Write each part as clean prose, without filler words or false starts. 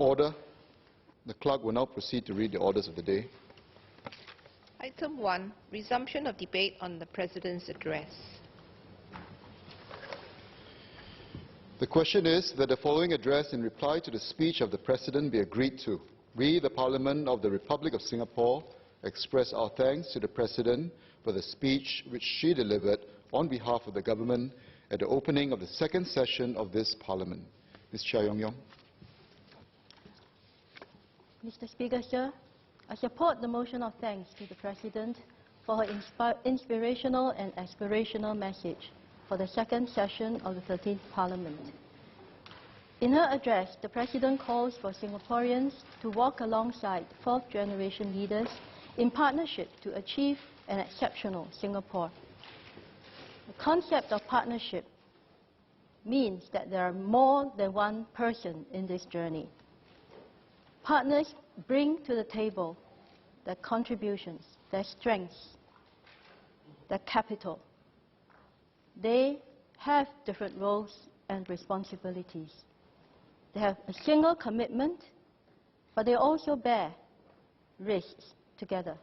Order. The clerk will now proceed to read the orders of the day. Item 1, resumption of debate on the President's address. The question is that the following address in reply to the speech of the President be agreed to. We, the Parliament of the Republic of Singapore, express our thanks to the President for the speech which she delivered on behalf of the government at the opening of the second session of this Parliament. Ms. Chia Yong Yong. Mr. Speaker, sir, I support the motion of thanks to the President for her inspirational and aspirational message for the second session of the 13th Parliament. In her address, the President calls for Singaporeans to walk alongside fourth-generation leaders in partnership to achieve an exceptional Singapore. The concept of partnership means that there are more than one person in this journey. Partners bring to the table their contributions, their strengths, their capital. They have different roles and responsibilities. They have a single commitment, but they also bear risks together.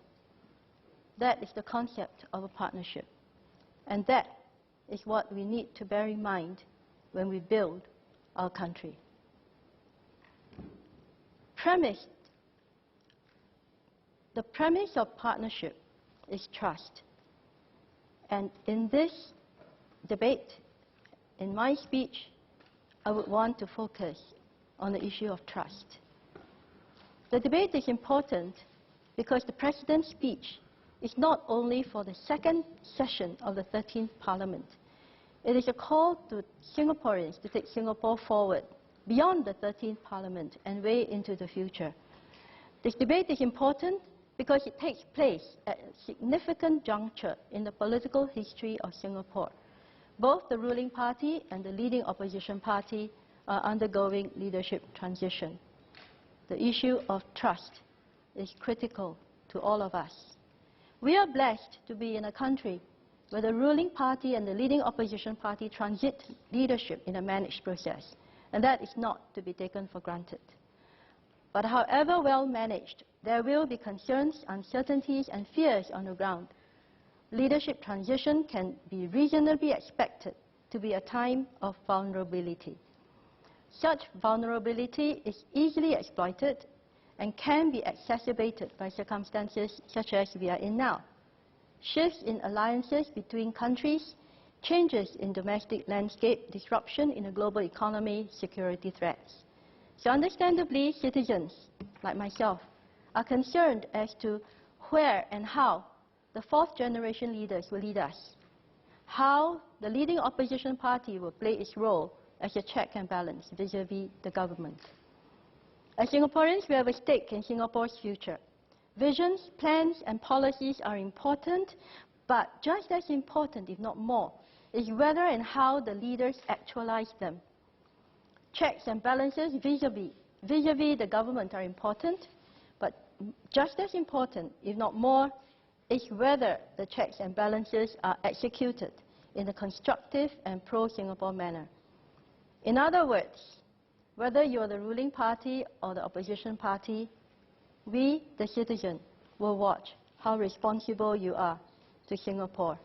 That is the concept of a partnership. And that is what we need to bear in mind when we build our country. The premise of partnership is trust. And in this debate, in my speech, I would want to focus on the issue of trust. The debate is important because the President's speech is not only for the second session of the 13th Parliament. It is a call to Singaporeans to take Singapore forward beyond the 13th Parliament and way into the future. This debate is important because it takes place at a significant juncture in the political history of Singapore. Both the ruling party and the leading opposition party are undergoing leadership transition. The issue of trust is critical to all of us. We are blessed to be in a country where the ruling party and the leading opposition party transit leadership in a managed process, and that is not to be taken for granted. But however well managed, there will be concerns, uncertainties, and fears on the ground. Leadership transition can be reasonably expected to be a time of vulnerability. Such vulnerability is easily exploited and can be exacerbated by circumstances such as we are in now. Shifts in alliances between countries, changes in domestic landscape, disruption in the global economy, security threats. So understandably, citizens like myself are concerned as to where and how the fourth-generation leaders will lead us, how the leading opposition party will play its role as a check and balance vis-à-vis the government. As Singaporeans, we have a stake in Singapore's future. Visions, plans, and policies are important, but just as important, if not more, is whether and how the leaders actualize them. Checks and balances vis-à-vis the government are important, but just as important, if not more, is whether the checks and balances are executed in a constructive and pro-Singapore manner. In other words, whether you are the ruling party or the opposition party, we, the citizen, will watch how responsible you are to Singapore.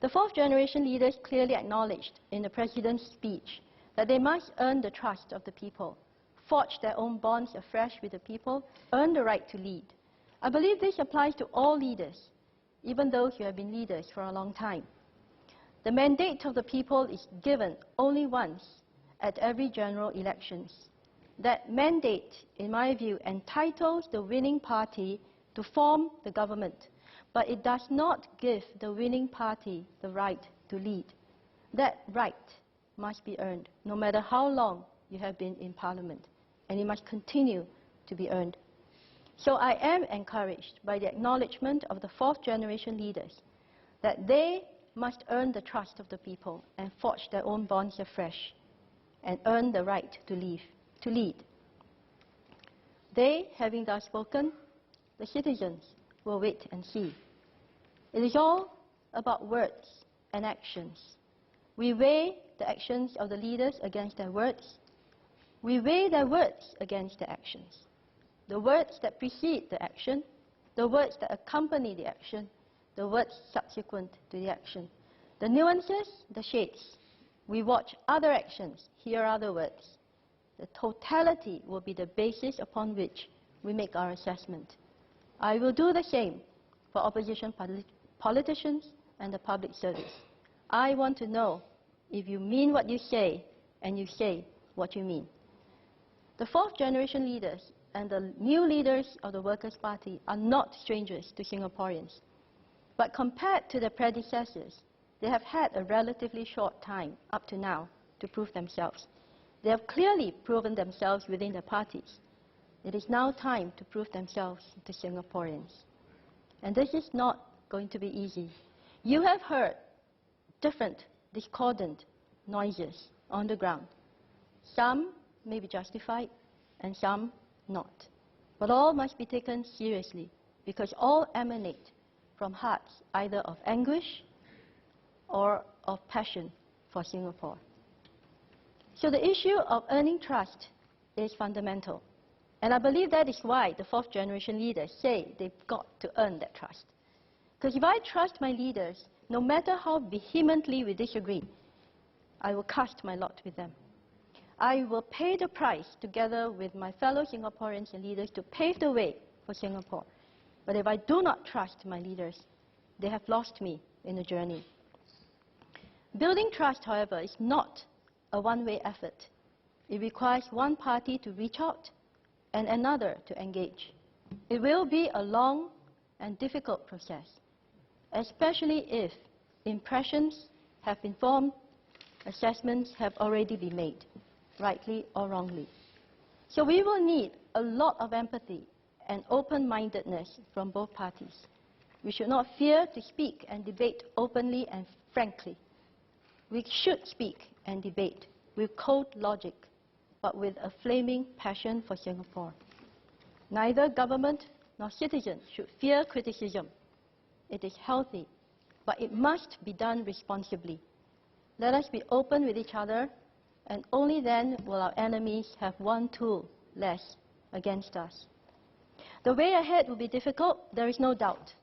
The fourth-generation leaders clearly acknowledged in the President's speech that they must earn the trust of the people, forge their own bonds afresh with the people, earn the right to lead. I believe this applies to all leaders, even those who have been leaders for a long time. The mandate of the people is given only once at every general elections. That mandate, in my view, entitles the winning party to form the government, but it does not give the winning party the right to lead. That right must be earned, no matter how long you have been in Parliament, and it must continue to be earned. So I am encouraged by the acknowledgement of the fourth-generation leaders that they must earn the trust of the people and forge their own bonds afresh and earn the right to lead. They, having thus spoken, the citizens will wait and see. It is all about words and actions. We weigh the actions of the leaders against their words. We weigh their words against their actions. The words that precede the action, the words that accompany the action, the words subsequent to the action. The nuances, the shades. We watch other actions, hear other words. The totality will be the basis upon which we make our assessment. I will do the same for opposition politicians and the public service. I want to know if you mean what you say and you say what you mean. The fourth generation leaders and the new leaders of the Workers' Party are not strangers to Singaporeans. But compared to their predecessors, they have had a relatively short time up to now to prove themselves. They have clearly proven themselves within their parties. It is now time to prove themselves to Singaporeans. And this is not going to be easy. You have heard different discordant noises on the ground. Some may be justified and some not. But all must be taken seriously because all emanate from hearts either of anguish or of passion for Singapore. So the issue of earning trust is fundamental. And I believe that is why the fourth generation leaders say they've got to earn that trust. Because if I trust my leaders, no matter how vehemently we disagree, I will cast my lot with them. I will pay the price together with my fellow Singaporeans and leaders to pave the way for Singapore. But if I do not trust my leaders, they have lost me in the journey. Building trust, however, is not a one-way effort. It requires one party to reach out and another to engage. It will be a long and difficult process, especially if impressions have been formed, assessments have already been made, rightly or wrongly. So we will need a lot of empathy and open-mindedness from both parties. We should not fear to speak and debate openly and frankly. We should speak and debate with cold logic, but with a flaming passion for Singapore. Neither government nor citizens should fear criticism. It is healthy, but it must be done responsibly. Let us be open with each other, and only then will our enemies have one tool less against us. The way ahead will be difficult, there is no doubt.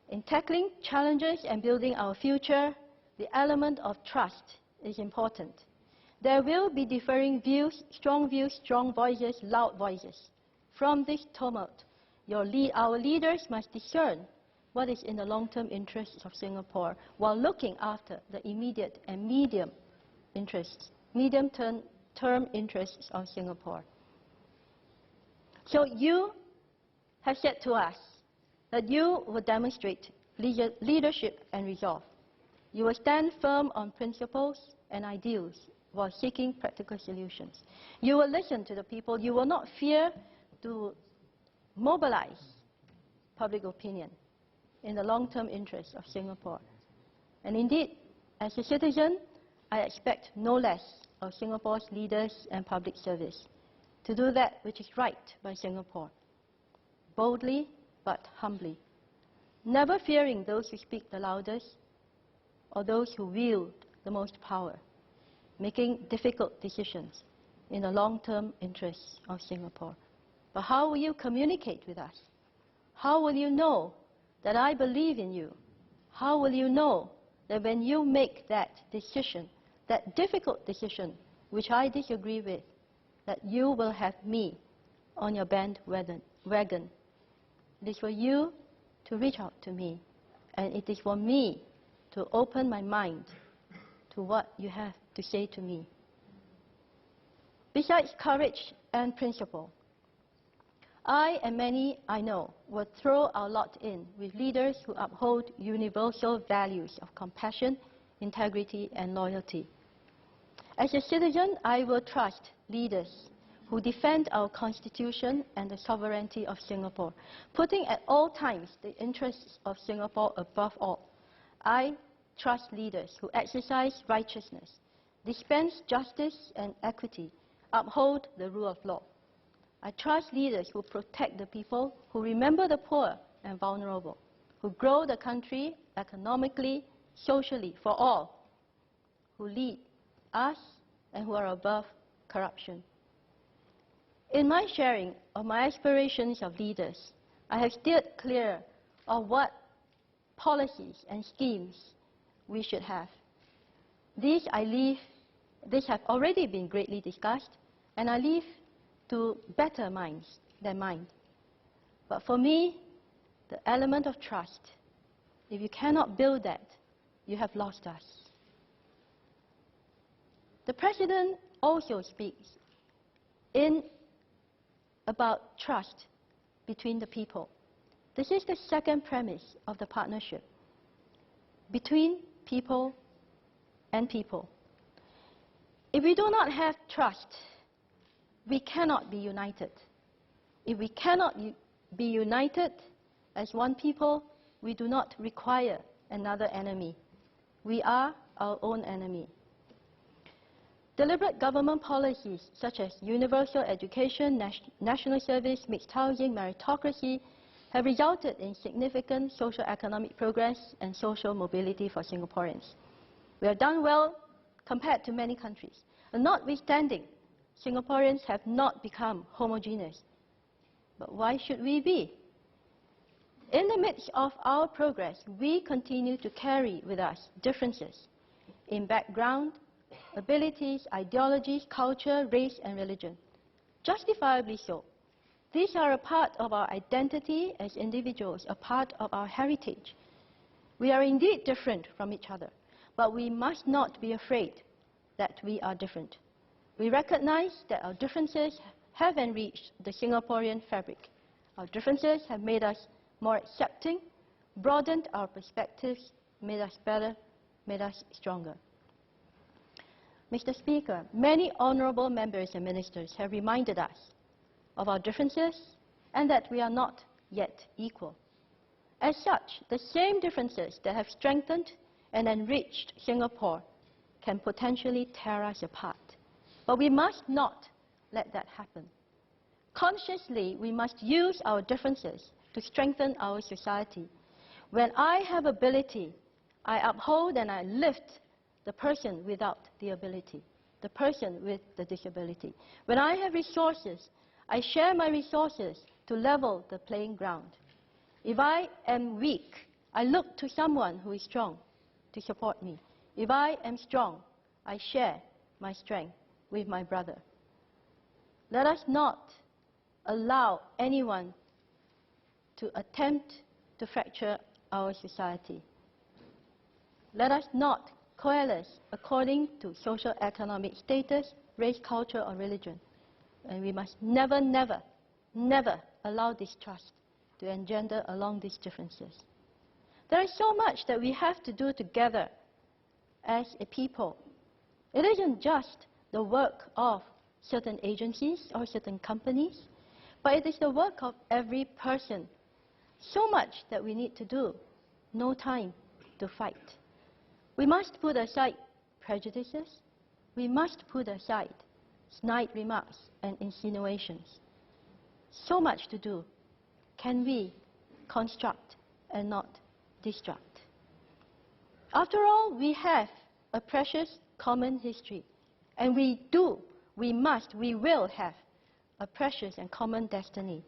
In tackling challenges and building our future, the element of trust is important. There will be differing views, strong voices, loud voices. From this tumult, our leaders must discern what is in the long-term interests of Singapore while looking after the immediate and medium-term interests of Singapore. So you have said to us that you will demonstrate leadership and resolve. You will stand firm on principles and ideals while seeking practical solutions. You will listen to the people. You will not fear to mobilize public opinion in the long-term interests of Singapore. And indeed, as a citizen, I expect no less of Singapore's leaders and public service to do that which is right by Singapore, boldly but humbly, never fearing those who speak the loudest or those who wield the most power, making difficult decisions in the long-term interests of Singapore. But how will you communicate with us? How will you know that I believe in you? How will you know that when you make that decision, that difficult decision, which I disagree with, that you will have me on your bandwagon? It is for you to reach out to me, and it is for me to open my mind to what you have to say to me. Besides courage and principle, I and many I know will throw our lot in with leaders who uphold universal values of compassion, integrity, and loyalty. As a citizen, I will trust leaders who defend our Constitution and the sovereignty of Singapore, putting at all times the interests of Singapore above all. I trust leaders who exercise righteousness, dispense justice and equity, uphold the rule of law. I trust leaders who protect the people, who remember the poor and vulnerable, who grow the country economically, socially, for all, who lead us and who are above corruption. In my sharing of my aspirations of leaders, I have steered clear of what policies and schemes we should have. These have already been greatly discussed, and I leave to better minds than mine. But for me, the element of trust, if you cannot build that, you have lost us. The President also speaks about trust between the people. This is the second premise of the partnership, between people and people. If we do not have trust, we cannot be united. If we cannot be united as one people, we do not require another enemy. We are our own enemy. Deliberate government policies such as universal education, national service, mixed housing, meritocracy have resulted in significant socio-economic progress and social mobility for Singaporeans. We have done well compared to many countries. And notwithstanding, Singaporeans have not become homogeneous. But why should we be? In the midst of our progress, we continue to carry with us differences in background, abilities, ideologies, culture, race, and religion. Justifiably so. These are a part of our identity as individuals, a part of our heritage. We are indeed different from each other, but we must not be afraid that we are different. We recognize that our differences have enriched the Singaporean fabric. Our differences have made us more accepting, broadened our perspectives, made us better, made us stronger. Mr. Speaker, many honourable members and ministers have reminded us of our differences and that we are not yet equal. As such, the same differences that have strengthened and enriched Singapore can potentially tear us apart. But we must not let that happen. Consciously, we must use our differences to strengthen our society. When I have ability, I uphold and I lift the person without the ability, the person with the disability. When I have resources, I share my resources to level the playing ground. If I am weak, I look to someone who is strong to support me. If I am strong, I share my strength with my brother. Let us not allow anyone to attempt to fracture our society. Let us not coalesce according to socio-economic status, race, culture, or religion. And we must never, never, never allow distrust to engender along these differences. There is so much that we have to do together as a people. It isn't just the work of certain agencies or certain companies, but it is the work of every person. So much that we need to do. No time to fight. We must put aside prejudices. We must put aside snide remarks and insinuations. So much to do. Can we construct and not destruct? After all, we have a precious common history. And we will have a precious and common destiny.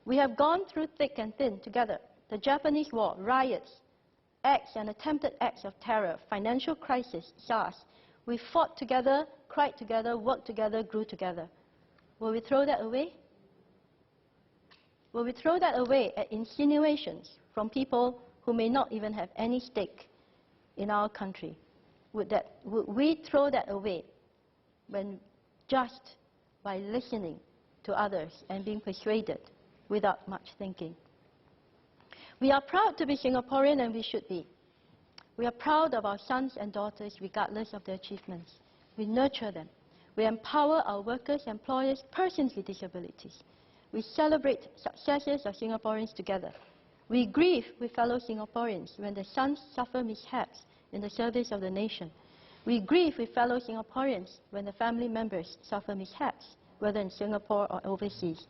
We have gone through thick and thin together. The Japanese War, riots, acts and attempted acts of terror, financial crisis, SARS. We fought together, cried together, worked together, grew together. Will we throw that away? Will we throw that away at insinuations from people who may not even have any stake in our country? Would we throw that away when just by listening to others and being persuaded without much thinking? We are proud to be Singaporean, and we should be. We are proud of our sons and daughters regardless of their achievements. We nurture them. We empower our workers, employers, persons with disabilities. We celebrate successes of Singaporeans together. We grieve with fellow Singaporeans when their sons suffer mishaps in the service of the nation. We grieve with fellow Singaporeans when the family members suffer mishaps, whether in Singapore or overseas.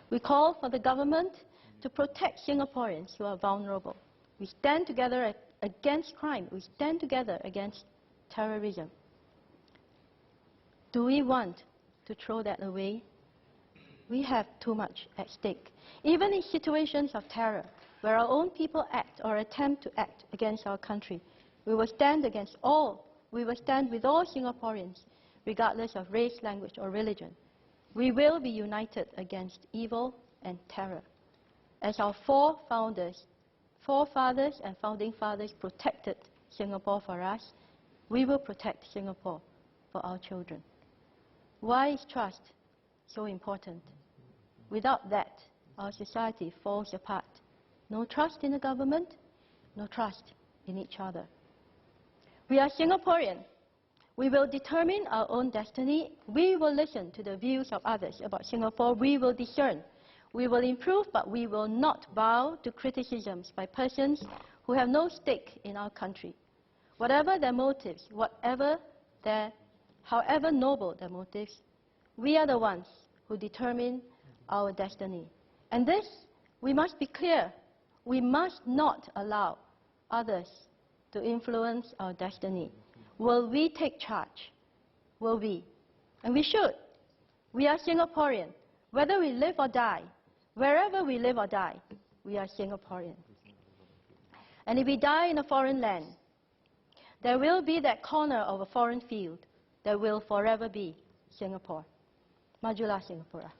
We call for the government to protect Singaporeans who are vulnerable. We stand together against crime. We stand together against terrorism. Do we want to throw that away? We have too much at stake. Even in situations of terror, where our own people act or attempt to act against our country, we will stand against all. We will stand with all Singaporeans, regardless of race, language, or religion. We will be united against evil and terror. As our forefathers and founding fathers protected Singapore for us, we will protect Singapore for our children. Why is trust so important? Without that, our society falls apart. No trust in the government, no trust in each other. We are Singaporean. We will determine our own destiny. We will listen to the views of others about Singapore. We will discern. We will improve, but we will not bow to criticisms by persons who have no stake in our country. Whatever their motives, however noble their motives, we are the ones who determine our destiny. And this, we must be clear. We must not allow others to influence our destiny. Will we take charge? Will we? And we should. We are Singaporean. Whether we live or die, wherever we live or die, we are Singaporean. And if we die in a foreign land, there will be that corner of a foreign field that will forever be Singapore. Majulah Singapura.